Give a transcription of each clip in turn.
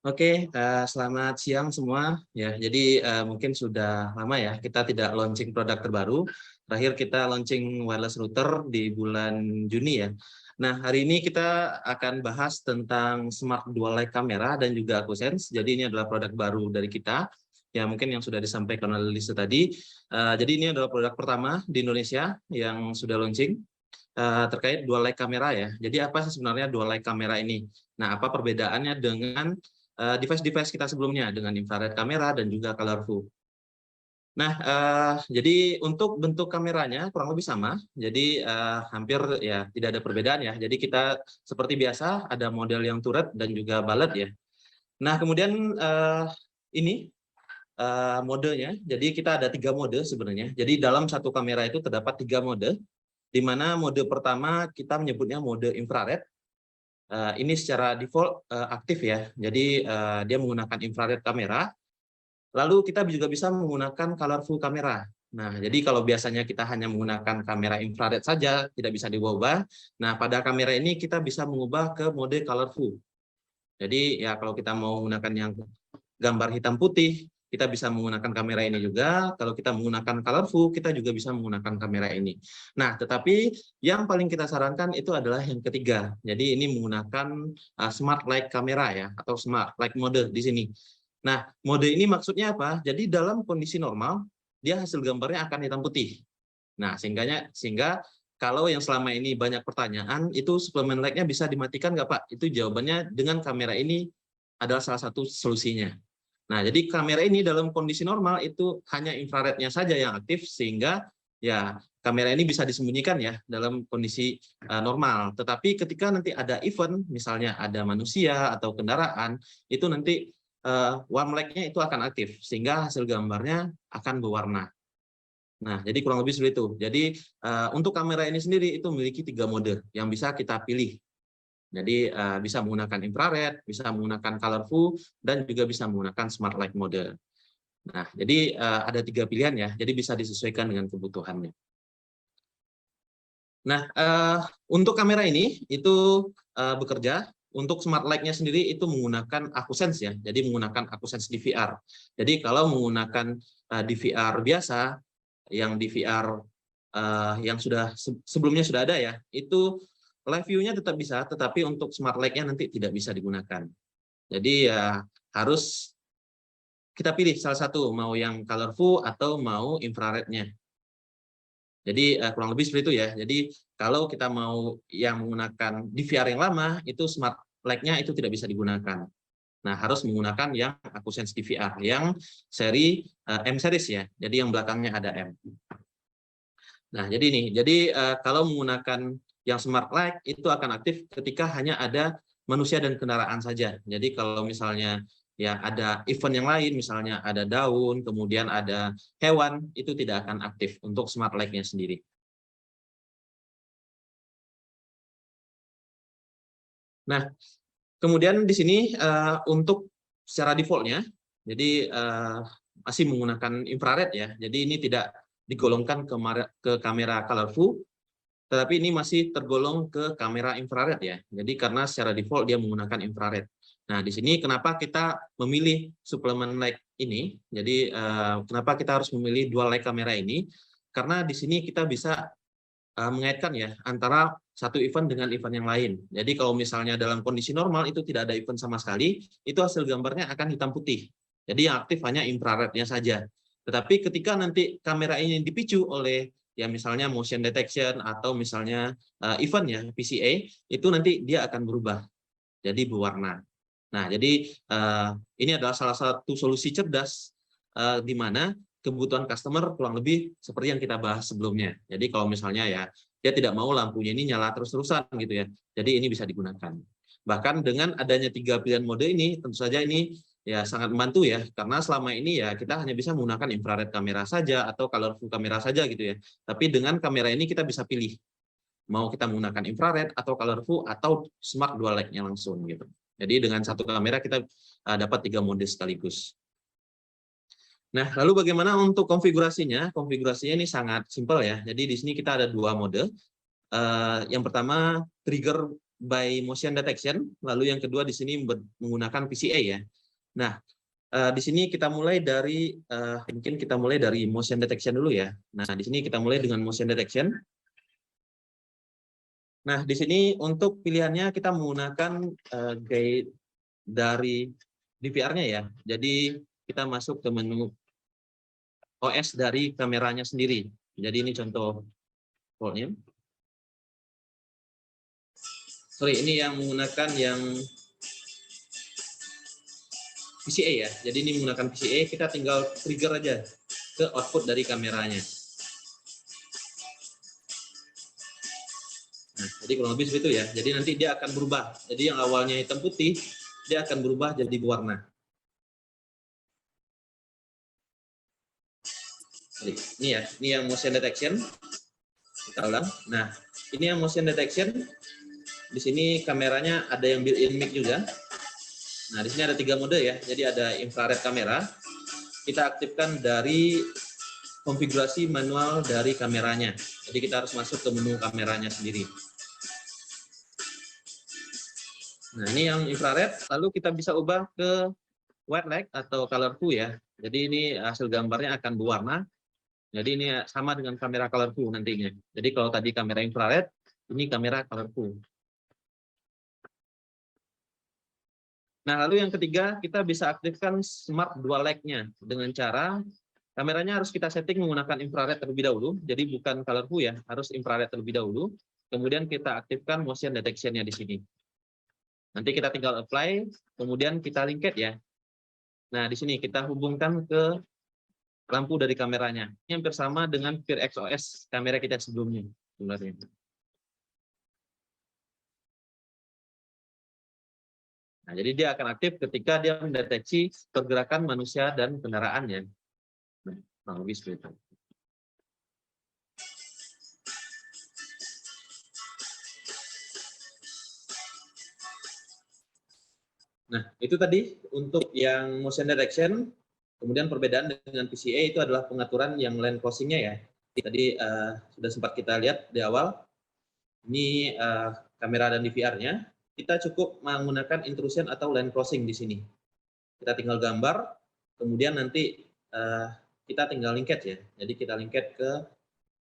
Oke, selamat siang semua. Ya, jadi mungkin sudah lama ya kita tidak launching produk terbaru. Terakhir kita launching wireless router di bulan Juni ya. Nah, hari ini kita akan bahas tentang Smart Dual Light Camera dan juga AcuSense. Jadi ini adalah produk baru dari kita. Ya, mungkin yang sudah disampaikan oleh Lisa tadi. Jadi ini adalah produk pertama di Indonesia yang sudah launching terkait dual light camera ya. Jadi apa sih sebenarnya dual light camera ini? Nah, apa perbedaannya dengan device-device kita sebelumnya dengan infrared kamera dan juga colorful. Nah, jadi untuk bentuk kameranya kurang lebih sama. Jadi hampir ya tidak ada perbedaan ya. Jadi kita seperti biasa ada model yang turret dan juga bullet ya. Nah, kemudian ini modenya. Jadi kita ada 3 mode sebenarnya. Jadi dalam satu kamera itu terdapat 3 mode, di mana mode pertama kita menyebutnya mode infrared. Ini secara default aktif ya. Jadi dia menggunakan infrared kamera. Lalu kita juga bisa menggunakan colorful kamera. Nah, jadi kalau biasanya kita hanya menggunakan kamera infrared saja, tidak bisa diubah. Nah, pada kamera ini kita bisa mengubah ke mode colorful. Jadi ya kalau kita mau menggunakan yang gambar hitam putih, kita bisa menggunakan kamera ini juga. Kalau kita menggunakan colorful, kita juga bisa menggunakan kamera ini. Nah, tetapi yang paling kita sarankan itu adalah yang ketiga. Jadi ini menggunakan smart light kamera ya, atau smart light mode di sini. Nah, mode ini maksudnya apa? Jadi dalam kondisi normal, dia hasil gambarnya akan hitam putih. Nah, sehingga kalau yang selama ini banyak pertanyaan, itu suplemen light-nya bisa dimatikan nggak Pak? Itu jawabannya dengan kamera ini adalah salah satu solusinya. Nah, jadi kamera ini dalam kondisi normal itu hanya infrarednya saja yang aktif, sehingga ya kamera ini bisa disembunyikan ya dalam kondisi normal. Tetapi ketika nanti ada event, misalnya ada manusia atau kendaraan, itu nanti warm light-nya itu akan aktif, sehingga hasil gambarnya akan berwarna. Nah, jadi kurang lebih seperti itu. Jadi untuk kamera ini sendiri itu memiliki 3 mode yang bisa kita pilih. Jadi bisa menggunakan infrared, bisa menggunakan colorful, dan juga bisa menggunakan smart light mode. Nah, jadi ada 3 pilihan ya, jadi bisa disesuaikan dengan kebutuhannya. Nah, untuk kamera ini itu bekerja. Untuk smart light-nya sendiri itu menggunakan AcuSense ya, jadi menggunakan AcuSense DVR. Jadi kalau menggunakan DVR biasa, yang DVR yang sebelumnya sudah ada ya, itu live view-nya tetap bisa, tetapi untuk smart light-nya nanti tidak bisa digunakan. Jadi ya harus kita pilih salah satu, mau yang colorful atau mau infrared-nya. Jadi kurang lebih seperti itu ya. Jadi kalau kita mau yang menggunakan DVR yang lama, itu smart light-nya itu tidak bisa digunakan. Nah, harus menggunakan yang AcuSense DVR, yang seri M series ya. Jadi yang belakangnya ada M. Nah, jadi ini. Jadi kalau menggunakan yang smart light itu akan aktif ketika hanya ada manusia dan kendaraan saja. Jadi kalau misalnya ya ada event yang lain, misalnya ada daun, kemudian ada hewan, itu tidak akan aktif untuk smart light-nya sendiri. Nah, kemudian di sini untuk secara default-nya, jadi masih menggunakan infrared ya. Jadi ini tidak digolongkan ke kamera colorful, tetapi ini masih tergolong ke kamera infrared ya. Jadi karena secara default dia menggunakan infrared. Nah, di sini kenapa kita memilih suplemen light ini? Jadi kenapa kita harus memilih dual light kamera ini? Karena di sini kita bisa mengaitkan ya antara satu event dengan event yang lain. Jadi kalau misalnya dalam kondisi normal itu tidak ada event sama sekali, itu hasil gambarnya akan hitam putih. Jadi yang aktif hanya infrarednya saja. Tetapi ketika nanti kamera ini dipicu oleh ya misalnya motion detection atau misalnya event ya PCA, itu nanti dia akan berubah jadi berwarna. Nah, jadi ini adalah salah satu solusi cerdas di mana kebutuhan customer kurang lebih seperti yang kita bahas sebelumnya. Jadi kalau misalnya ya dia tidak mau lampunya ini nyala terus-terusan gitu ya. Jadi ini bisa digunakan. Bahkan dengan adanya 3 pilihan mode ini, tentu saja ini ya sangat membantu ya, karena selama ini ya kita hanya bisa menggunakan infrared kamera saja atau colorful kamera saja gitu ya. Tapi dengan kamera ini kita bisa pilih mau kita menggunakan infrared atau colorful atau smart dual light-nya langsung gitu. Jadi dengan satu kamera kita dapat 3 mode sekaligus. Nah, lalu bagaimana untuk konfigurasinya? Konfigurasinya ini sangat simpel ya. Jadi di sini kita ada 2 mode. Yang pertama trigger by motion detection, lalu yang kedua di sini menggunakan PCA ya. Nah, di sini kita mulai dari mungkin kita mulai dari motion detection dulu ya. Nah, di sini kita mulai dengan motion detection. Nah, di sini untuk pilihannya kita menggunakan guide dari DVR-nya ya. Jadi kita masuk ke menu OS dari kameranya sendiri. Jadi ini contoh faultnya. Sorry, ini yang menggunakan yang PCA ya. Jadi ini menggunakan PCA, kita tinggal trigger aja ke output dari kameranya. Nah, jadi kurang lebih seperti itu ya. Jadi nanti dia akan berubah. Jadi yang awalnya hitam putih, dia akan berubah jadi berwarna. Ini ya, ini yang motion detection. Kita ulang. Nah, ini yang motion detection. Di sini kameranya ada yang built-in mic juga. Nah, di sini ada 3 mode ya. Jadi ada infrared kamera. Kita aktifkan dari konfigurasi manual dari kameranya. Jadi kita harus masuk ke menu kameranya sendiri. Nah, ini yang infrared. Lalu kita bisa ubah ke white light atau colorful ya. Jadi ini hasil gambarnya akan berwarna. Jadi ini sama dengan kamera colorful nantinya. Jadi kalau tadi kamera infrared, ini kamera colorful. Nah, lalu yang ketiga, kita bisa aktifkan smart dual light-nya dengan cara kameranya harus kita setting menggunakan infrared terlebih dahulu. Jadi bukan colorful ya, harus infrared terlebih dahulu. Kemudian kita aktifkan motion detection-nya di sini. Nanti kita tinggal apply, kemudian kita lingkar ya. Nah, di sini kita hubungkan ke lampu dari kameranya. Ini hampir sama dengan VirXOS kamera kita sebelumnya sebenarnya. Nah, jadi dia akan aktif ketika dia mendeteksi pergerakan manusia dan kendaraannya. Nah, lebih seperti itu. Nah, itu tadi untuk yang motion detection. Kemudian perbedaan dengan PCA itu adalah pengaturan yang lane crossing-nya ya. Tadi sudah sempat kita lihat di awal. Ini kamera dan DVR-nya. Kita cukup menggunakan intrusion atau lane crossing di sini. Kita tinggal gambar, kemudian nanti kita tinggal lingkar ya. Jadi kita lingkar ke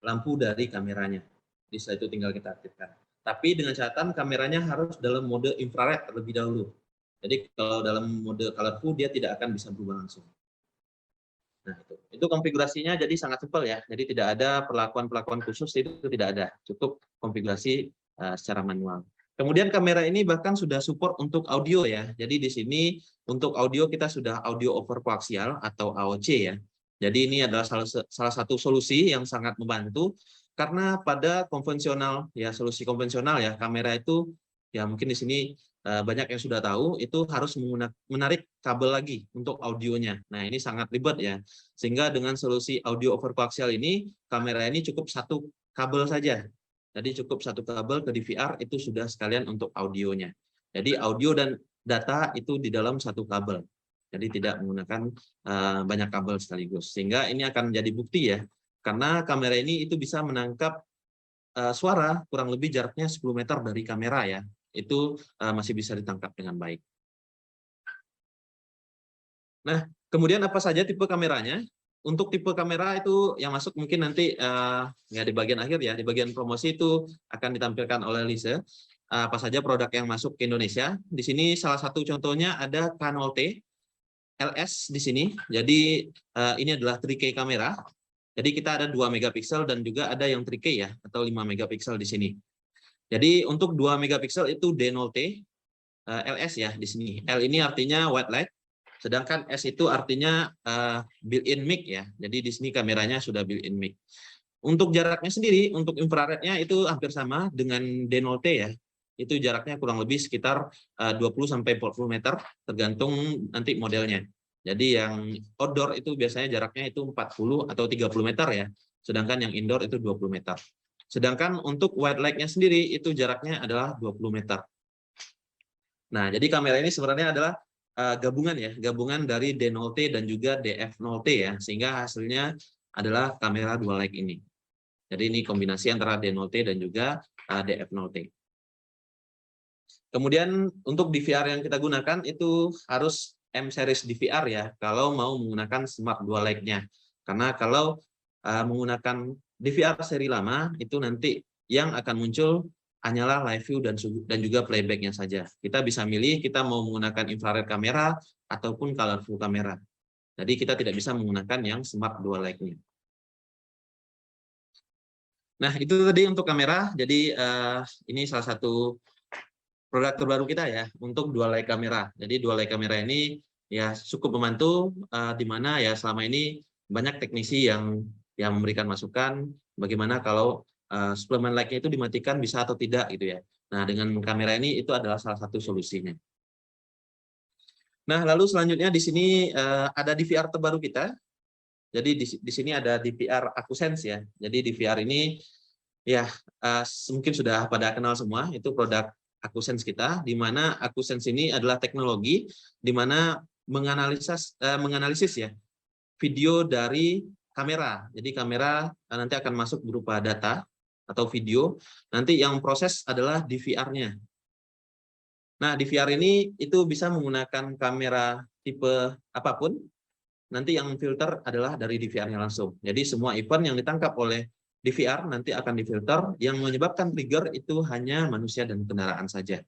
lampu dari kameranya. Jadi setelah itu tinggal kita aktifkan. Tapi dengan catatan kameranya harus dalam mode infrared terlebih dahulu. Jadi kalau dalam mode colorful dia tidak akan bisa berubah langsung. Nah, itu konfigurasinya jadi sangat simpel ya. Jadi tidak ada perlakuan-perlakuan khusus, itu tidak ada. Cukup konfigurasi secara manual. Kemudian kamera ini bahkan sudah support untuk audio ya. Jadi di sini untuk audio kita sudah audio over koaksial atau AOC ya. Jadi ini adalah salah satu solusi yang sangat membantu karena pada konvensional ya, solusi konvensional ya, kamera itu ya mungkin di sini banyak yang sudah tahu itu harus menarik kabel lagi untuk audionya. Nah, ini sangat ribet ya. Sehingga dengan solusi audio over koaksial ini, kamera ini cukup satu kabel saja. Jadi cukup satu kabel ke DVR itu sudah sekalian untuk audionya. Jadi audio dan data itu di dalam satu kabel. Jadi tidak menggunakan banyak kabel sekaligus. Sehingga ini akan menjadi bukti ya. Karena kamera ini itu bisa menangkap suara kurang lebih jaraknya 10 meter dari kamera ya. Itu masih bisa ditangkap dengan baik. Nah, kemudian apa saja tipe kameranya? Untuk tipe kamera itu yang masuk mungkin nanti ya di bagian akhir ya, di bagian promosi itu akan ditampilkan oleh Lise. Apa saja produk yang masuk ke Indonesia. Di sini salah satu contohnya ada K0T LS di sini. Jadi ini adalah 3K kamera. Jadi kita ada 2 megapiksel dan juga ada yang 3K ya, atau 5 megapiksel di sini. Jadi untuk 2 megapiksel itu D0T LS ya di sini. L ini artinya white light, sedangkan S itu artinya built-in mic ya. Jadi di sini kameranya sudah built-in mic. Untuk jaraknya sendiri, untuk infrarednya itu hampir sama dengan D0T ya. Itu jaraknya kurang lebih sekitar 20-40 meter, tergantung nanti modelnya. Jadi yang outdoor itu biasanya jaraknya itu 40 atau 30 meter ya, sedangkan yang indoor itu 20 meter. Sedangkan untuk white light-nya sendiri itu jaraknya adalah 20 meter. Nah, jadi kamera ini sebenarnya adalah gabungan ya, gabungan dari D0T dan juga DF0T ya, sehingga hasilnya adalah kamera dual light ini. Jadi ini kombinasi antara D0T dan juga DF0T. Kemudian untuk DVR yang kita gunakan itu harus M-series DVR ya, kalau mau menggunakan smart dual leg-nya. Karena kalau menggunakan DVR seri lama, itu nanti yang akan muncul hanyalah live view dan juga playback-nya saja. Kita bisa milih kita mau menggunakan infrared kamera ataupun colorful kamera. Jadi kita tidak bisa menggunakan yang smart dual leg-nya. Nah, itu tadi untuk kamera. Jadi ini salah satu produk terbaru kita ya untuk dual leg kamera. Jadi dual leg kamera ini ya cukup membantu di mana ya selama ini banyak teknisi yang memberikan masukan bagaimana kalau suplemen light-nya itu dimatikan bisa atau tidak gitu ya. Nah, dengan kamera ini itu adalah salah satu solusinya. Nah, lalu selanjutnya di sini ada DVR terbaru kita. Jadi di sini ada DVR AcuSense ya. Jadi DVR ini ya mungkin sudah pada kenal semua, itu produk AcuSense kita, di mana AcuSense ini adalah teknologi di mana menganalisis ya video dari kamera. Jadi kamera nanti akan masuk berupa data atau video, nanti yang proses adalah DVR-nya. Nah, DVR ini itu bisa menggunakan kamera tipe apapun, nanti yang filter adalah dari DVR-nya langsung. Jadi semua event yang ditangkap oleh DVR nanti akan difilter, yang menyebabkan trigger itu hanya manusia dan kendaraan saja.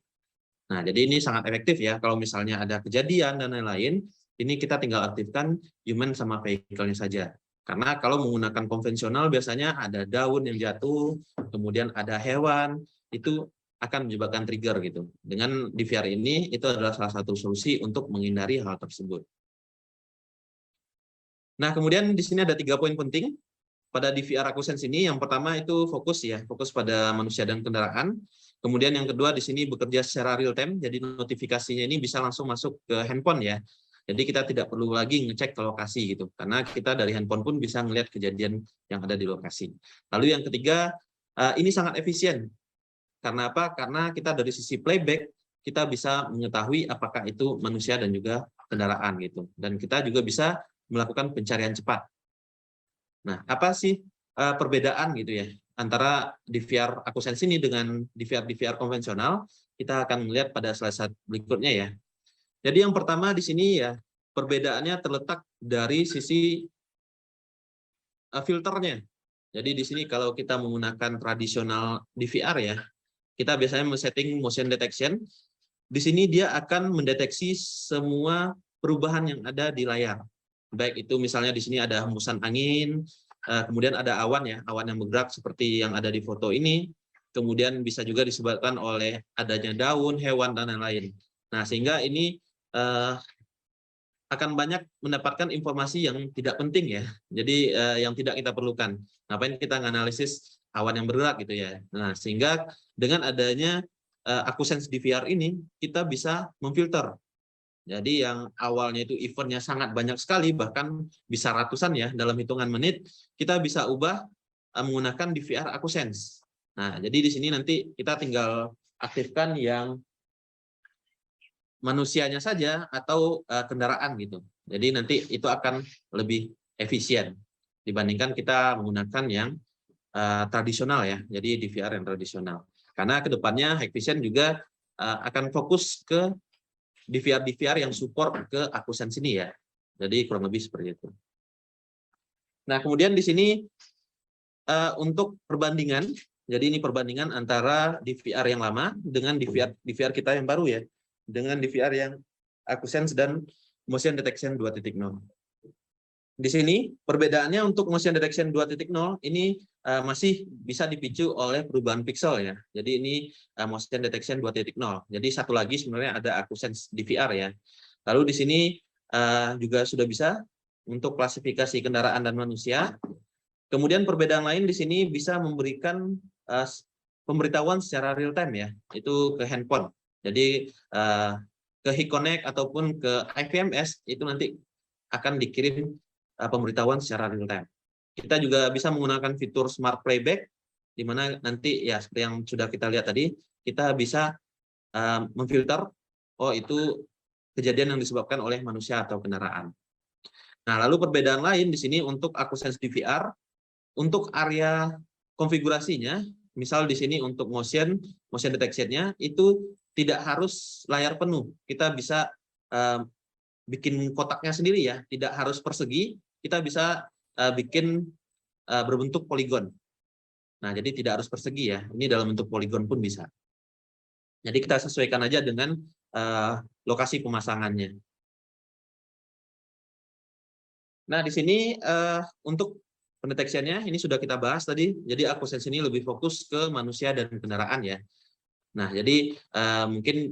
Nah, jadi ini sangat efektif ya, kalau misalnya ada kejadian dan lain-lain, ini kita tinggal aktifkan human sama vehicle-nya saja. Karena kalau menggunakan konvensional biasanya ada daun yang jatuh, kemudian ada hewan, itu akan menyebabkan trigger gitu. Dengan DVR ini, itu adalah salah satu solusi untuk menghindari hal tersebut. Nah, kemudian di sini ada 3 poin penting pada DVR AcuSense ini. Yang pertama itu fokus pada manusia dan kendaraan. Kemudian yang kedua di sini bekerja secara real time, jadi notifikasinya ini bisa langsung masuk ke handphone ya. Jadi kita tidak perlu lagi ngecek ke lokasi gitu, karena kita dari handphone pun bisa melihat kejadian yang ada di lokasi. Lalu yang ketiga, ini sangat efisien. Karena apa? Karena kita dari sisi playback, kita bisa mengetahui apakah itu manusia dan juga kendaraan gitu. Dan kita juga bisa melakukan pencarian cepat. Nah, apa sih perbedaan gitu ya antara DVR AcuSense ini dengan DVR konvensional? Kita akan melihat pada slide berikutnya ya. Jadi yang pertama di sini ya perbedaannya terletak dari sisi filternya. Jadi di sini kalau kita menggunakan tradisional DVR ya, kita biasanya men-setting motion detection. Di sini dia akan mendeteksi semua perubahan yang ada di layar. Baik itu misalnya di sini ada hembusan angin, kemudian ada awan ya, awan yang bergerak seperti yang ada di foto ini, kemudian bisa juga disebabkan oleh adanya daun, hewan, dan lain-lain. Nah, sehingga ini akan banyak mendapatkan informasi yang tidak penting ya, jadi yang tidak kita perlukan. Ngapain kita menganalisis awan yang bergerak gitu ya. Nah, sehingga dengan adanya AcuSense DVR ini, kita bisa memfilter. Jadi yang awalnya itu eventnya sangat banyak sekali, bahkan bisa ratusan ya dalam hitungan menit, kita bisa ubah menggunakan DVR AcuSense. Nah, jadi di sini nanti kita tinggal aktifkan yang manusianya saja atau kendaraan gitu. Jadi nanti itu akan lebih efisien dibandingkan kita menggunakan yang tradisional ya. Jadi DVR yang tradisional. Karena kedepannya Hikvision juga akan fokus ke DVR yang support ke AcuSense ini ya. Jadi kurang lebih seperti itu. Nah, kemudian di sini untuk perbandingan, jadi ini perbandingan antara DVR yang lama dengan DVR kita yang baru ya, dengan DVR yang AcuSense dan Motion Detection 2.0. Di sini perbedaannya untuk Motion Detection 2.0 ini masih bisa dipicu oleh perubahan pixel ya. Jadi ini Motion Detection 2.0. Jadi satu lagi sebenarnya ada AcuSense DVR ya. Lalu di sini juga sudah bisa untuk klasifikasi kendaraan dan manusia. Kemudian perbedaan lain di sini bisa memberikan pemberitahuan secara real time ya, itu ke handphone. Jadi ke HiConnect ataupun ke IVMS itu nanti akan dikirim pemberitahuan secara real time. Kita juga bisa menggunakan fitur Smart Playback, di mana nanti ya seperti yang sudah kita lihat tadi, kita bisa memfilter, oh itu kejadian yang disebabkan oleh manusia atau kendaraan. Nah, lalu perbedaan lain di sini untuk AcuSense DVR, untuk area konfigurasinya, misal di sini untuk motion detection-nya itu tidak harus layar penuh. Kita bisa bikin kotaknya sendiri ya, tidak harus persegi, kita bisa bikin berbentuk poligon. Nah, jadi tidak harus persegi ya, ini dalam bentuk poligon pun bisa. Jadi kita sesuaikan aja dengan lokasi pemasangannya. Nah, di sini untuk pendeteksiannya ini sudah kita bahas tadi. Jadi AquaSense ini lebih fokus ke manusia dan kendaraan ya. Nah, jadi mungkin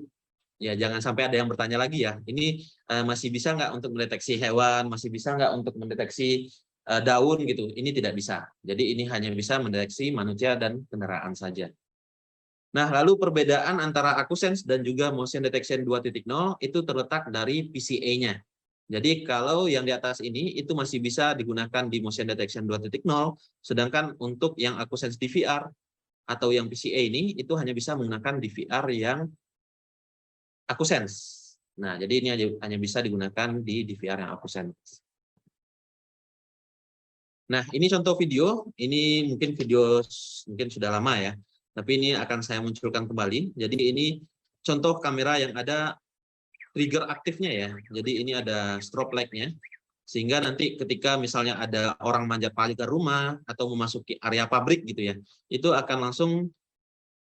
ya jangan sampai ada yang bertanya lagi ya. Ini masih bisa nggak untuk mendeteksi hewan, masih bisa nggak untuk mendeteksi daun gitu. Ini tidak bisa. Jadi ini hanya bisa mendeteksi manusia dan kendaraan saja. Nah, lalu perbedaan antara AquaSense dan juga Motion Detection 2.0 itu terletak dari PCA-nya. Jadi kalau yang di atas ini itu masih bisa digunakan di Motion Detection 2.0, sedangkan untuk yang AquaSense DVR atau yang PCA ini itu hanya bisa menggunakan DVR yang AquaSense. Nah, jadi ini hanya bisa digunakan di DVR yang AquaSense. Nah, ini contoh video. Ini mungkin video sudah lama ya, tapi ini akan saya munculkan kembali. Jadi ini contoh kamera yang ada trigger aktifnya ya. Jadi ini ada strobe light-nya. Sehingga nanti ketika misalnya ada orang manjat pagar rumah atau memasuki area pabrik gitu ya, itu akan langsung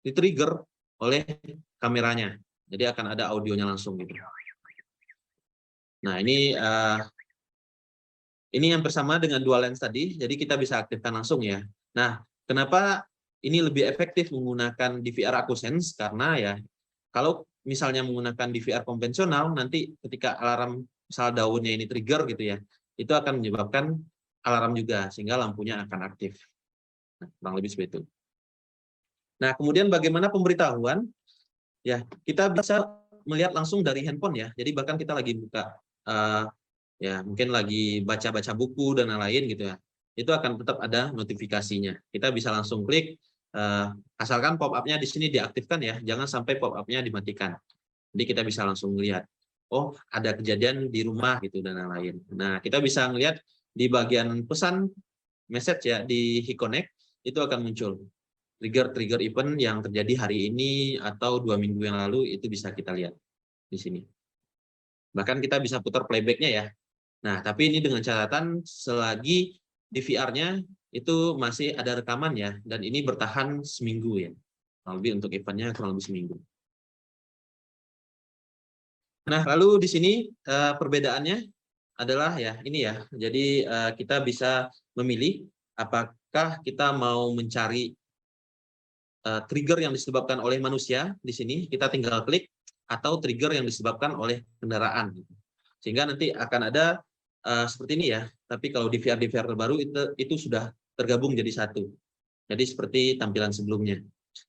di-trigger oleh kameranya. Jadi akan ada audionya langsung gitu. Nah, ini hampir sama dengan dual lens tadi, jadi kita bisa aktifkan langsung ya. Nah, kenapa ini lebih efektif menggunakan DVR AquaSense? Karena ya, kalau misalnya menggunakan DVR konvensional, nanti ketika alarm misal daunnya ini trigger gitu ya, itu akan menyebabkan alarm juga, sehingga lampunya akan aktif. Nah, kurang lebih seperti itu. Nah, kemudian bagaimana pemberitahuan? Ya, kita bisa melihat langsung dari handphone ya. Jadi bahkan kita lagi buka, ya mungkin lagi baca-baca buku dan lain-lain gitu ya. Itu akan tetap ada notifikasinya. Kita bisa langsung klik, asalkan pop-up-nya di sini diaktifkan ya, jangan sampai pop-up-nya dimatikan. Jadi kita bisa langsung melihat, oh ada kejadian di rumah gitu dan lain-lain. Nah, kita bisa melihat di bagian pesan message ya di HiConnect itu akan muncul trigger event yang terjadi hari ini atau 2 minggu yang lalu, itu bisa kita lihat di sini. Bahkan kita bisa putar playback-nya ya. Nah, tapi ini dengan catatan selagi DVR-nya itu masih ada rekaman ya, dan ini bertahan seminggu ya. Kurang lebih untuk event-nya kurang lebih seminggu. Nah, lalu di sini perbedaannya adalah ya ini ya. Jadi kita bisa memilih apakah kita mau mencari trigger yang disebabkan oleh manusia di sini, kita tinggal klik, atau trigger yang disebabkan oleh kendaraan. Sehingga nanti akan ada seperti ini ya. Tapi kalau DVR terbaru itu sudah tergabung jadi satu. Jadi seperti tampilan sebelumnya.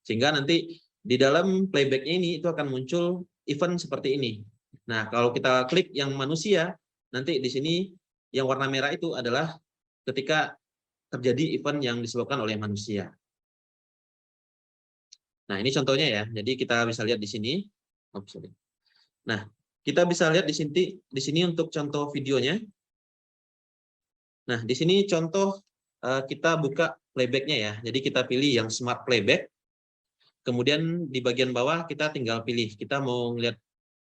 Sehingga nanti di dalam playback-nya ini itu akan muncul event seperti ini. Nah, kalau kita klik yang manusia, nanti di sini yang warna merah itu adalah ketika terjadi event yang disebabkan oleh manusia. Nah, ini contohnya ya. Jadi kita bisa lihat di sini. Oh, sorry. Nah, kita bisa lihat di sini untuk contoh videonya. Nah, di sini contoh kita buka playback-nya ya. Jadi kita pilih yang smart playback. Kemudian di bagian bawah kita tinggal pilih kita mau lihat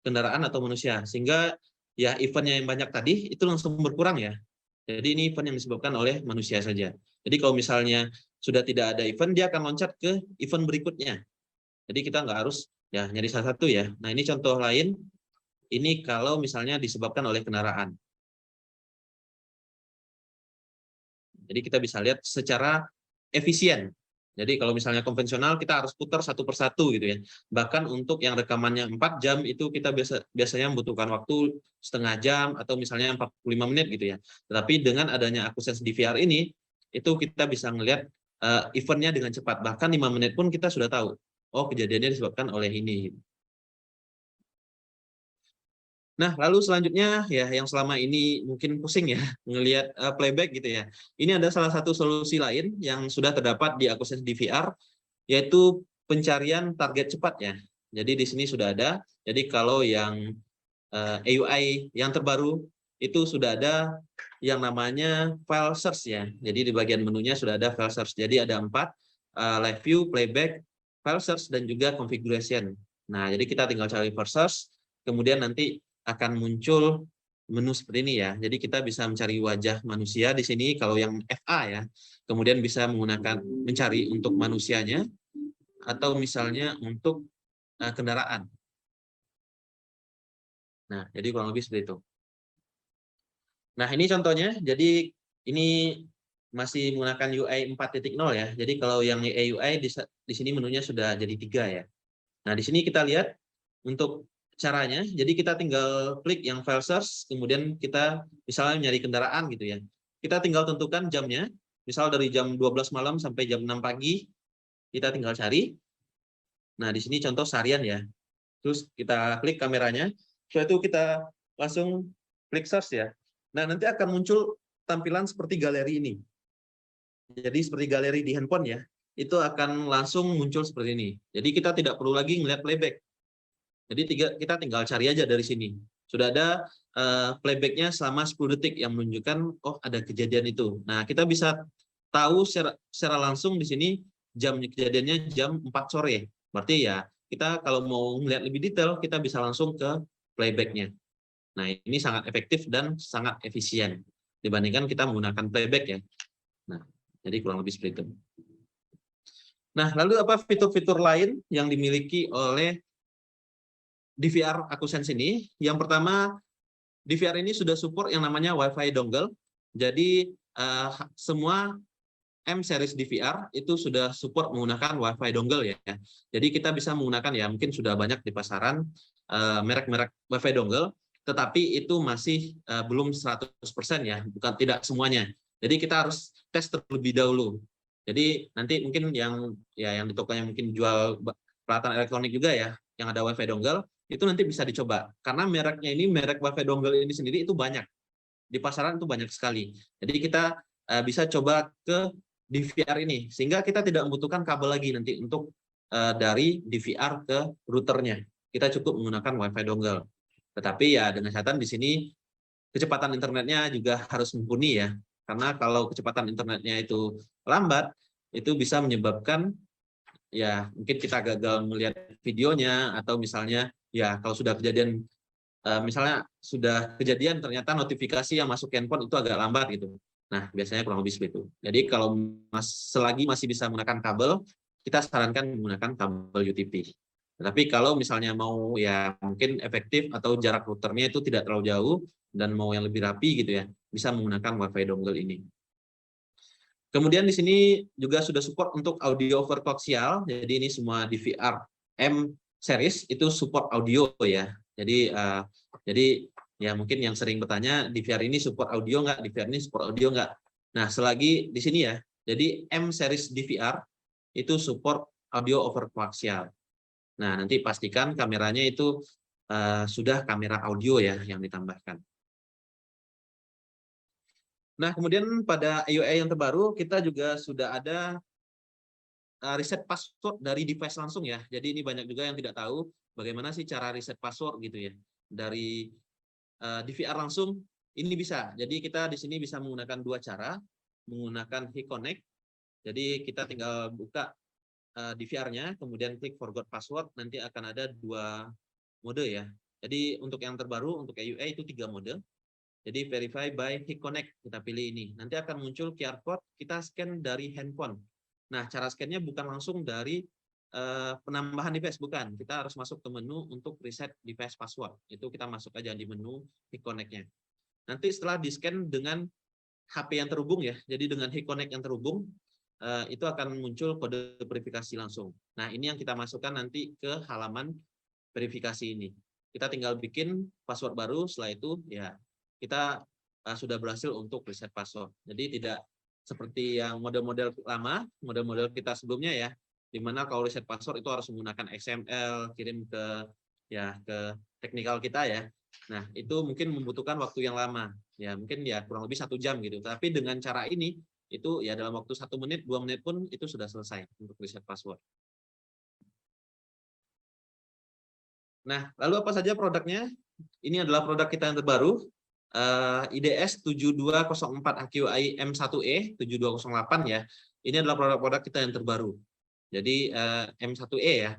kendaraan atau manusia. Sehingga ya event-nya yang banyak tadi itu langsung berkurang ya. Jadi ini event yang disebabkan oleh manusia saja. Jadi kalau misalnya sudah tidak ada event, dia akan loncat ke event berikutnya. Jadi kita nggak harus ya nyari salah satu ya. Nah, ini contoh lain. Ini kalau misalnya disebabkan oleh kendaraan. Jadi kita bisa lihat secara efisien. Jadi kalau misalnya konvensional kita harus putar satu persatu gitu ya. Bahkan untuk yang rekamannya 4 jam itu kita biasanya membutuhkan waktu setengah jam atau misalnya 45 menit gitu ya. Tetapi dengan adanya AquaSense DVR ini, itu kita bisa melihat eventnya dengan cepat. Bahkan 5 menit pun kita sudah tahu. Oh, kejadiannya disebabkan oleh ini. Nah, lalu selanjutnya ya yang selama ini mungkin pusing ya ngelihat playback gitu ya. Ini ada salah satu solusi lain yang sudah terdapat di AquaSense DVR, yaitu pencarian target cepat ya. Jadi di sini sudah ada. Jadi kalau yang AUI yang terbaru itu sudah ada yang namanya file search ya. Jadi di bagian menunya sudah ada file search. Jadi ada 4, live view, playback, file search, dan juga configuration. Nah, jadi kita tinggal cari first search, kemudian nanti akan muncul menu seperti ini ya. Jadi kita bisa mencari wajah manusia di sini kalau yang FA ya. Kemudian bisa menggunakan mencari untuk manusianya atau misalnya untuk kendaraan. Nah, jadi kurang lebih seperti itu. Nah, ini contohnya. Jadi ini masih menggunakan UI 4.0 ya. Jadi kalau yang UI di sini menunya sudah jadi 3 ya. Nah, di sini kita lihat untuk caranya. Jadi kita tinggal klik yang file search, kemudian kita misalnya nyari kendaraan gitu ya. Kita tinggal tentukan jamnya. Misal dari jam 12 malam sampai jam 6 pagi, kita tinggal cari. Nah, di sini contoh seharian ya. Terus kita klik kameranya. Setelah itu kita langsung klik search ya. Nah, nanti akan muncul tampilan seperti galeri ini. Jadi seperti galeri di handphone ya, itu akan langsung muncul seperti ini. Jadi kita tidak perlu lagi melihat playback. Jadi kita tinggal cari aja dari sini. Sudah ada playbacknya selama 10 detik yang menunjukkan, oh ada kejadian itu. Nah, kita bisa tahu secara langsung di sini jam kejadiannya jam 4 sore. Berarti ya, kita kalau mau melihat lebih detail, kita bisa langsung ke playbacknya. Nah, ini sangat efektif dan sangat efisien dibandingkan kita menggunakan playback ya. Nah, jadi kurang lebih seperti itu. Nah, lalu apa fitur-fitur lain yang dimiliki oleh DVR AkuSense ini? Yang pertama, DVR ini sudah support yang namanya Wi-Fi dongle. Jadi semua M-series DVR itu sudah support menggunakan Wi-Fi dongle ya. Jadi kita bisa menggunakan ya, mungkin sudah banyak di pasaran merek-merek Wi-Fi dongle, tetapi itu masih belum 100% ya, bukan tidak semuanya. Jadi kita harus tes terlebih dahulu. Jadi nanti mungkin yang di tokonya mungkin jual peralatan elektronik juga ya, yang ada Wi-Fi dongle, itu nanti bisa dicoba. Karena mereknya ini, merek Wi-Fi dongle ini sendiri itu banyak. Di pasaran itu banyak sekali. Jadi kita bisa coba ke DVR ini, sehingga kita tidak membutuhkan kabel lagi nanti untuk dari DVR ke routernya. Kita cukup menggunakan Wi-Fi dongle. Tetapi ya dengan catatan di sini kecepatan internetnya juga harus mumpuni ya. Karena kalau kecepatan internetnya itu lambat, itu bisa menyebabkan ya mungkin kita gagal melihat videonya, atau misalnya ya kalau sudah kejadian misalnya sudah kejadian ternyata notifikasi yang masuk handphone itu agak lambat gitu. Nah, biasanya kurang lebih seperti itu. Jadi kalau selagi masih bisa menggunakan kabel, kita sarankan menggunakan kabel UTP. Tapi kalau misalnya mau ya mungkin efektif atau jarak routernya itu tidak terlalu jauh dan mau yang lebih rapi gitu ya, bisa menggunakan Wi-Fi dongle ini. Kemudian di sini juga sudah support untuk audio over koaksial. Jadi ini semua DVR M series itu support audio ya. Jadi ya mungkin yang sering bertanya, DVR ini support audio nggak? DVR ini support audio nggak? Nah, selagi di sini ya, jadi M series DVR itu support audio over koaksial. Nah, nanti pastikan kameranya itu sudah kamera audio ya yang ditambahkan. Nah, kemudian pada UI yang terbaru, kita juga sudah ada reset password dari device langsung ya. Jadi ini banyak juga yang tidak tahu bagaimana sih cara reset password gitu ya. Dari DVR langsung ini bisa. Jadi kita di sini bisa menggunakan dua cara, menggunakan HeConnect. Jadi kita tinggal buka DVR-nya, kemudian klik forgot password, nanti akan ada dua mode ya. Jadi untuk yang terbaru, untuk EUA itu 3 mode. Jadi verify by HeConnect, kita pilih ini. Nanti akan muncul QR code, kita scan dari handphone. Nah, cara scan-nya bukan langsung dari penambahan device, bukan. Kita harus masuk ke menu untuk reset device password. Itu kita masuk aja di menu HeConnect-nya. Nanti setelah di-scan dengan HP yang terhubung ya, jadi dengan HeConnect yang terhubung, itu akan muncul kode verifikasi langsung. Nah, ini yang kita masukkan nanti ke halaman verifikasi ini. Kita tinggal bikin password baru, setelah itu ya kita sudah berhasil untuk reset password. Jadi tidak seperti yang model-model lama, model-model kita sebelumnya ya, di mana kalau reset password itu harus menggunakan XML, kirim ke teknikal kita ya. Nah, itu mungkin membutuhkan waktu yang lama. Ya, mungkin ya kurang lebih 1 jam gitu. Tapi dengan cara ini, itu ya dalam waktu 1 menit, 2 menit pun itu sudah selesai untuk reset password. Nah, lalu apa saja produknya? Ini adalah produk kita yang terbaru, IDS 7204 AQI M1E 7208 ya. Ini adalah produk-produk kita yang terbaru. Jadi M1E ya.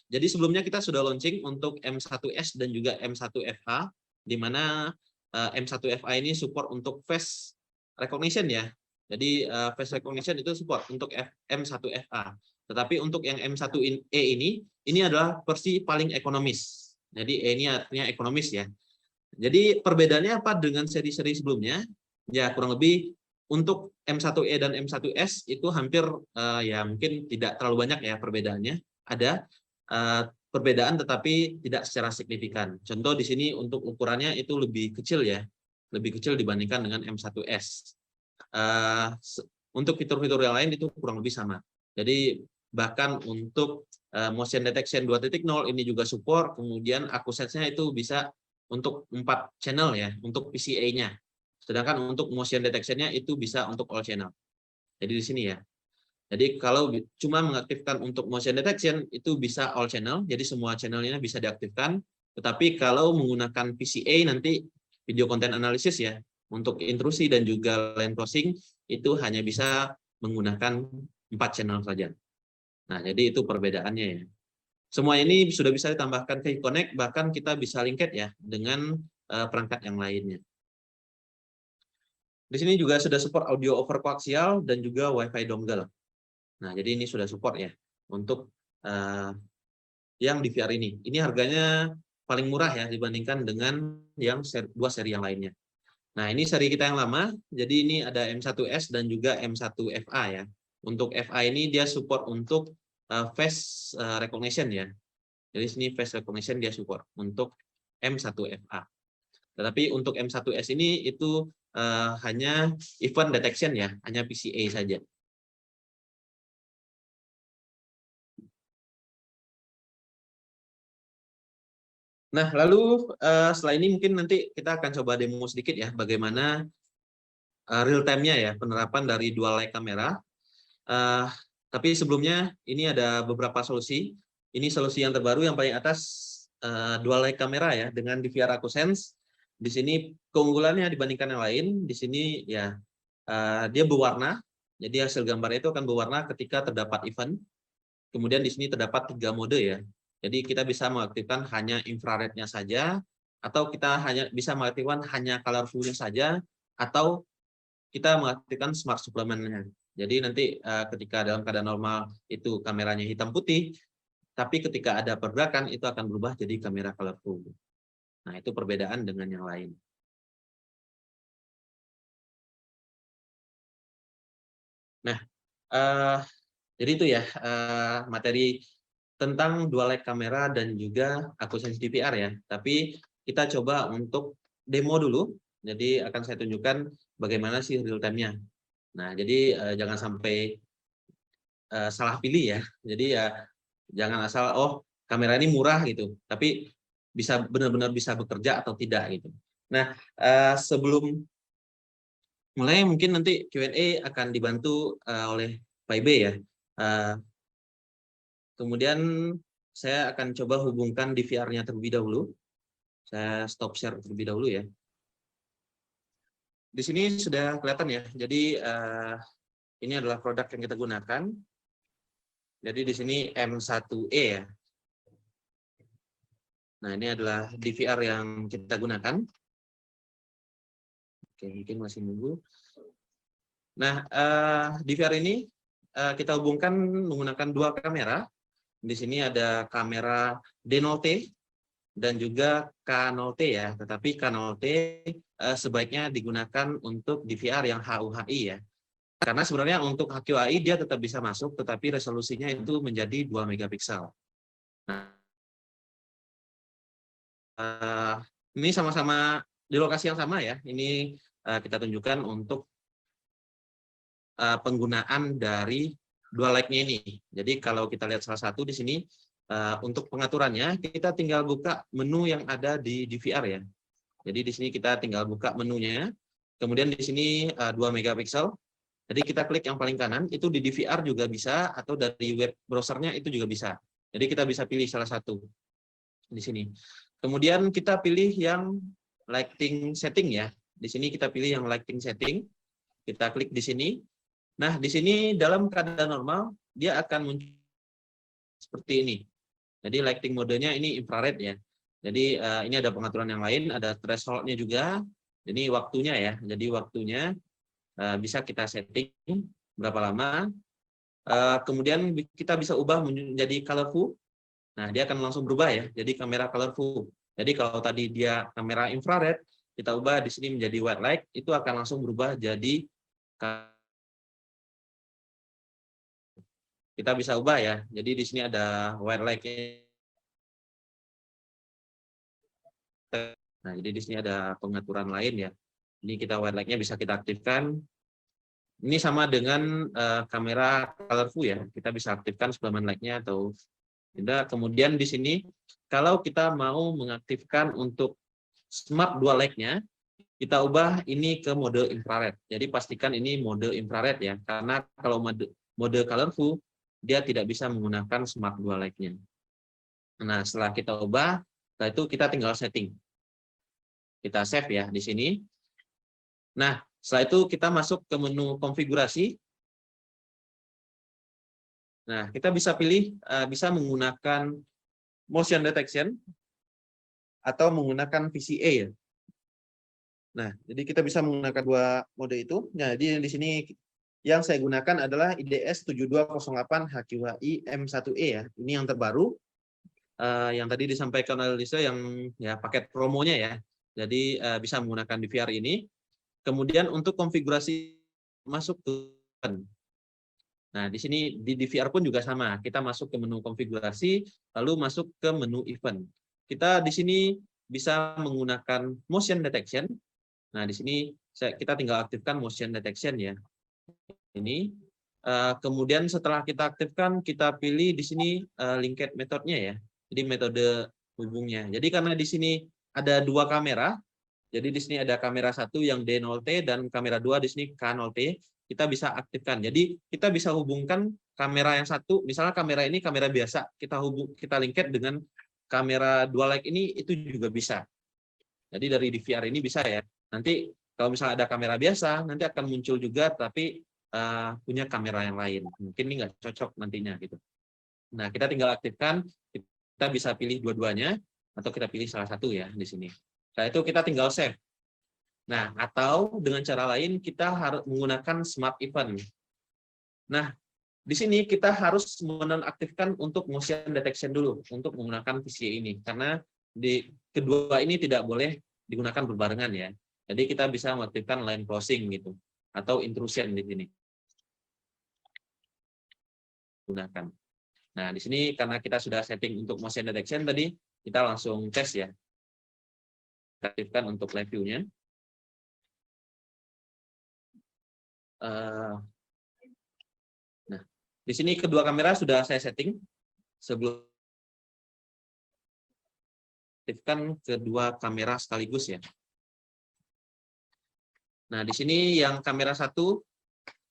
Jadi sebelumnya kita sudah launching untuk M1S dan juga M1FA, di mana M1FA ini support untuk face recognition ya. Jadi face recognition itu support untuk M1FA. Tetapi untuk yang M1E ini adalah versi paling ekonomis. Jadi E ini artinya ekonomis ya. Jadi perbedaannya apa dengan seri-seri sebelumnya? Ya kurang lebih untuk M1E dan M1S itu hampir ya mungkin tidak terlalu banyak ya perbedaannya. Ada perbedaan tetapi tidak secara signifikan. Contoh di sini untuk ukurannya itu lebih kecil ya, lebih kecil dibandingkan dengan M1S. Untuk fitur-fitur yang lain itu kurang lebih sama. Jadi bahkan untuk motion detection 2.0 ini juga support, kemudian AccuSense-nya itu bisa untuk 4 channel ya, untuk PCA-nya. Sedangkan untuk motion detection-nya itu bisa untuk all channel. Jadi di sini ya. Jadi kalau cuma mengaktifkan untuk motion detection itu bisa all channel, jadi semua channelnya bisa diaktifkan. Tetapi kalau menggunakan PCA nanti video content analysis ya, untuk intrusi dan juga line crossing itu hanya bisa menggunakan 4 channel saja. Nah, jadi itu perbedaannya ya. Semua ini sudah bisa ditambahkan ke Connect, bahkan kita bisa linked ya dengan perangkat yang lainnya. Di sini juga sudah support audio over koaksial dan juga WiFi dongle. Nah, jadi ini sudah support ya untuk yang di VR ini. Ini harganya paling murah ya dibandingkan dengan yang dua seri yang lainnya. Nah, ini seri kita yang lama. Jadi ini ada M1S dan juga M1FA ya. Untuk FA ini dia support untuk face recognition ya. Jadi sini face recognition dia support untuk M1FA. Tetapi untuk M1S ini itu hanya event detection ya, hanya PCA saja. Nah, lalu setelah ini mungkin nanti kita akan coba demo sedikit ya, bagaimana real time-nya ya, penerapan dari dual light kamera. Tapi sebelumnya ini ada beberapa solusi. Ini solusi yang terbaru yang paling atas dual light kamera ya dengan DVR AccuSense. Di sini keunggulannya dibandingkan yang lain. Di sini ya dia berwarna. Jadi hasil gambarnya itu akan berwarna ketika terdapat event. Kemudian di sini terdapat 3 mode ya. Jadi kita bisa mengaktifkan hanya infrarednya saja, atau kita hanya bisa mengaktifkan hanya colorful-nya saja, atau kita mengaktifkan smart supplement-nya. Jadi nanti ketika dalam keadaan normal itu kameranya hitam putih, tapi ketika ada pergerakan itu akan berubah jadi kamera colorful. Nah, itu perbedaan dengan yang lain. Nah, jadi itu ya materi tentang dual light kamera dan juga AccuSense DVR ya. Tapi kita coba untuk demo dulu. Jadi akan saya tunjukkan bagaimana sih real time-nya. Nah, jadi jangan sampai salah pilih ya. Jadi ya jangan asal kamera ini murah gitu, tapi bisa benar-benar bisa bekerja atau tidak gitu. Nah, sebelum mulai mungkin nanti Q&A akan dibantu oleh Pak Ibe ya. Kemudian saya akan coba hubungkan DVR-nya terlebih dahulu. Saya stop share terlebih dahulu ya. Di sini sudah kelihatan ya. Jadi ini adalah produk yang kita gunakan. Jadi di sini M1E ya. Nah, ini adalah DVR yang kita gunakan. Oke, mungkin masih nunggu. Nah, DVR ini kita hubungkan menggunakan 2 kamera. Di sini ada kamera D0T dan juga K0T ya. Tetapi K0T sebaiknya digunakan untuk DVR yang HUHI ya. Karena sebenarnya untuk HQAI dia tetap bisa masuk, tetapi resolusinya itu menjadi 2 megapiksel. Nah, ini sama-sama di lokasi yang sama ya. Ini kita tunjukkan untuk penggunaan dari dual light-nya ini. Jadi kalau kita lihat salah satu di sini, untuk pengaturannya kita tinggal buka menu yang ada di DVR ya. Jadi di sini kita tinggal buka menunya. Kemudian di sini 2 megapiksel. Jadi kita klik yang paling kanan, itu di DVR juga bisa, atau dari web browsernya itu juga bisa. Jadi kita bisa pilih salah satu di sini. Kemudian kita pilih yang lighting setting ya. Di sini kita pilih yang lighting setting. Kita klik di sini. Nah, di sini dalam keadaan normal dia akan muncul seperti ini. Jadi lighting modenya ini infrared ya. Jadi ini ada pengaturan yang lain, ada threshold-nya juga. Ini waktunya ya. Jadi waktunya bisa kita setting berapa lama. Kemudian kita bisa ubah menjadi colorful. Nah, dia akan langsung berubah ya. Jadi kamera colorful. Jadi kalau tadi dia kamera infrared, kita ubah di sini menjadi white light, itu akan langsung berubah jadi kita bisa ubah ya. Jadi di sini ada white light. Nah, jadi di sini ada pengaturan lain ya. Ini kita white light-nya bisa kita aktifkan. Ini sama dengan kamera colorful ya. Kita bisa aktifkan suplemen light-nya atau tidak. Kemudian di sini kalau kita mau mengaktifkan untuk smart dual light-nya, kita ubah ini ke mode infrared. Jadi pastikan ini mode infrared ya. Karena kalau mode colorful dia tidak bisa menggunakan smart dual light-nya. Nah, setelah kita ubah, setelah itu kita tinggal setting. Kita save ya di sini. Nah, setelah itu kita masuk ke menu konfigurasi. Nah, kita bisa pilih, bisa menggunakan motion detection atau menggunakan VCA ya. Nah, jadi kita bisa menggunakan dua mode itu. Nah, jadi di sini yang saya gunakan adalah IDS 7208 HQHI M1E ya. Ini yang terbaru. Yang tadi disampaikan oleh Lisa yang ya paket promonya ya. Jadi bisa menggunakan DVR ini. Kemudian untuk konfigurasi masuk ke nah, di sini di DVR pun juga sama. Kita masuk ke menu konfigurasi, lalu masuk ke menu event. Kita di sini bisa menggunakan motion detection. Nah, di sini kita tinggal aktifkan motion detection ya. Ini. Kemudian setelah kita aktifkan, kita pilih di sini linked metode-nya ya. Jadi metode hubungnya. Jadi karena di sini ada dua kamera, jadi di sini ada kamera satu yang D0T dan kamera 2 di sini K0T, kita bisa aktifkan. Jadi kita bisa hubungkan kamera yang satu, misalnya kamera ini kamera biasa, kita linked dengan kamera dual light ini itu juga bisa. Jadi dari DVR ini bisa ya. Nanti kalau misalnya ada kamera biasa, nanti akan muncul juga tapi punya kamera yang lain. Mungkin ini nggak cocok nantinya gitu. Nah, kita tinggal aktifkan, kita bisa pilih dua-duanya atau kita pilih salah satu ya di sini. Setelah itu kita tinggal save. Nah, atau dengan cara lain kita harus menggunakan smart event. Nah, di sini kita harus menonaktifkan untuk motion detection dulu untuk menggunakan VCA ini karena di kedua ini tidak boleh digunakan berbarengan ya. Jadi kita bisa mengaktifkan line crossing gitu atau intrusion di sini. Gunakan. Nah, di sini karena kita sudah setting untuk motion detection tadi, kita langsung tes ya. Aktifkan untuk live view-nya. Nah, di sini kedua kamera sudah saya setting sebelum aktifkan kedua kamera sekaligus ya. Nah, di sini yang kamera 1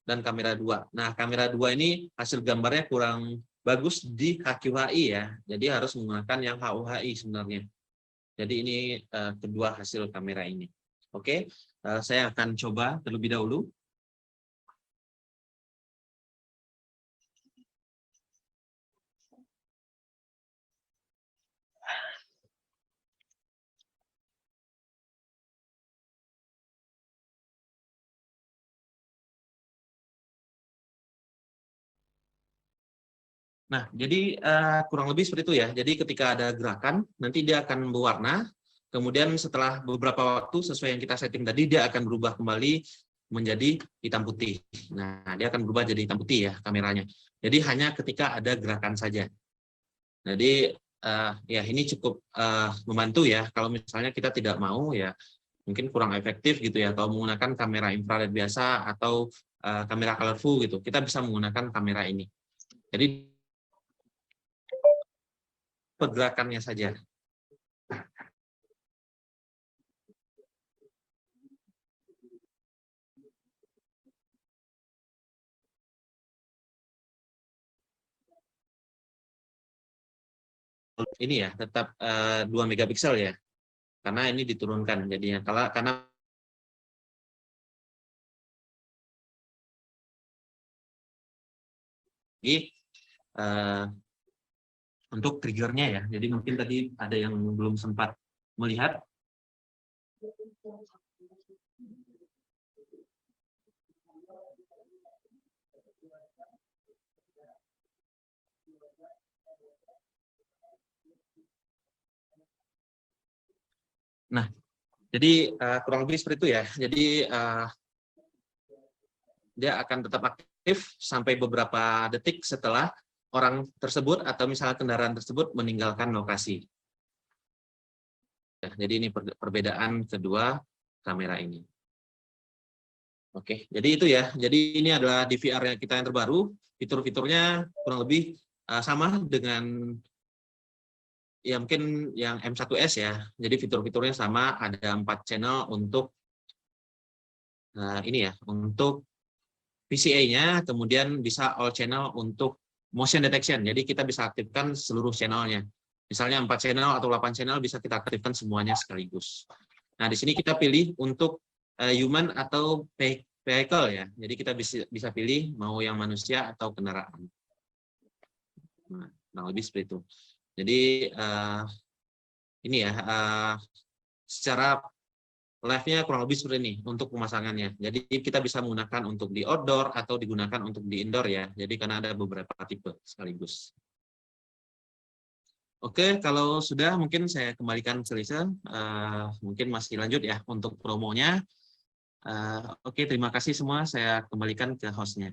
dan kamera 2. Nah, kamera 2 ini hasil gambarnya kurang bagus di HQHI ya. Jadi harus menggunakan yang HUHI sebenarnya. Jadi ini kedua hasil kamera ini. Oke, saya akan coba terlebih dahulu. Nah, jadi kurang lebih seperti itu ya. Jadi ketika ada gerakan, nanti dia akan berwarna. Kemudian setelah beberapa waktu sesuai yang kita setting tadi, dia akan berubah kembali menjadi hitam putih. Nah, dia akan berubah jadi hitam putih ya kameranya. Jadi hanya ketika ada gerakan saja. Jadi ya ini cukup membantu ya. Kalau misalnya kita tidak mau ya mungkin kurang efektif gitu ya. Kalau menggunakan kamera infrared biasa atau kamera colorful gitu, kita bisa menggunakan kamera ini. Jadi pergerakannya saja. Ini ya tetap 2 megapiksel ya. Karena ini diturunkan jadinya. Karena untuk triggernya ya. Jadi mungkin tadi ada yang belum sempat melihat. Nah, jadi kurang lebih seperti itu ya. Jadi dia akan tetap aktif sampai beberapa detik setelah orang tersebut atau misalnya kendaraan tersebut meninggalkan lokasi. Ya, jadi ini perbedaan kedua kamera ini. Oke, jadi itu ya. Jadi ini adalah DVR kita yang terbaru. Fitur-fiturnya kurang lebih sama dengan ya mungkin yang M1S ya. Jadi fitur-fiturnya sama, ada 4 channel untuk ini ya, untuk VCA-nya, kemudian bisa all channel untuk motion detection. Jadi kita bisa aktifkan seluruh channelnya. Misalnya 4 channel atau 8 channel bisa kita aktifkan semuanya sekaligus. Nah, di sini kita pilih untuk human atau vehicle ya. Jadi kita bisa pilih mau yang manusia atau kendaraan. Nah, lebih seperti itu. Jadi ini ya, secara live-nya kurang lebih seperti ini untuk pemasangannya. Jadi kita bisa menggunakan untuk di outdoor atau digunakan untuk di indoor ya. Jadi karena ada beberapa tipe sekaligus. Oke, kalau sudah mungkin saya kembalikan ke Lisa. Mungkin masih lanjut ya untuk promonya. Oke, terima kasih semua. Saya kembalikan ke host-nya.